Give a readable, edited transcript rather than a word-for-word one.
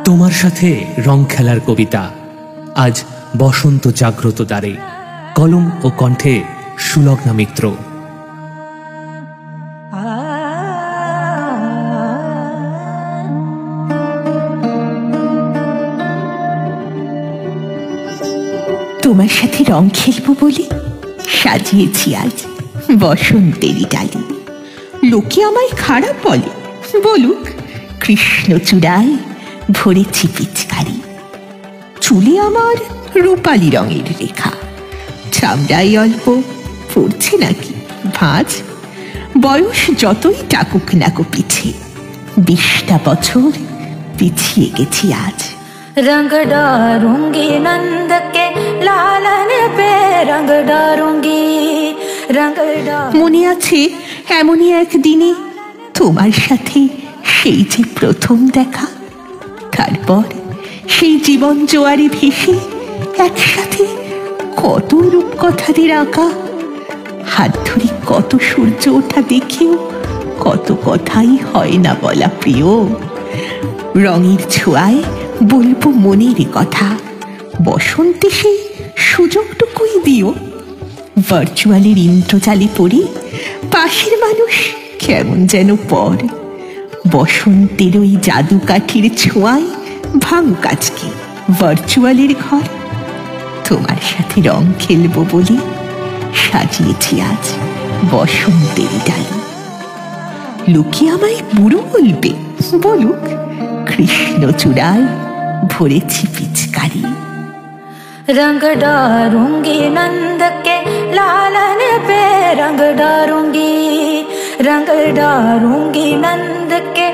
তোমার সাথে রং খেলার কবিতা আজ বসন্ত জাগ্রত দ্বারে। কলম ও কণ্ঠে সুলগ্না মিত্র। তোমার সাথে রং খেলবো বলে সাজিয়েছি আজ বসন্তেরই ডালি। লোকে আমায় খারাপ বলে, বলুক, কৃষ্ণচূড়ায় ভরেছি পিচকারি। চুলে আমার রূপালি রঙের রেখা, চামড়ায় অল্প পড়ছে নাকি ভাঁজ। বয়স যতই টাকুক নাকো পিছে, 20টা বছর পিছিয়ে গেছি আজ। रंग डारूंगी नंद के लालन पे, रंग डारूंगी रंग। মনে আছে এমনই একদিনে তোমার সাথে সেই যে প্রথম দেখা। তারপর সেই জীবন জোয়ারে ভেসে একসাথে কত রূপকথাদের আঁকা। হাত ধরে কত সূর্য ওঠা দেখেও কত কথাই হয় না বলা প্রিয়। রঙের ছোঁয়ায় বলবো মনের কথা, বসন্তে সেই সুযোগটুকুই দিও। ভার্চুয়ালের ইন্দ্রজালে পড়ে পাশের মানুষ কেমন যেন পর। বসন্তের ওই জাদু কাঠির ছোঁয়ায় ভাঙুক আজকে ভার্চুয়ালের ঘর। তোমার সাথে রং খেলবো বলে সাজিয়েছি আজ বসন্তের ডালি। লোকে আমায় বুড়ো বলবে, বলুক, কৃষ্ণচূড়ায় ভরেছি পিচকারি। रंग डारूंगी नंद के लालन पे, रंग डारूंगी नंद के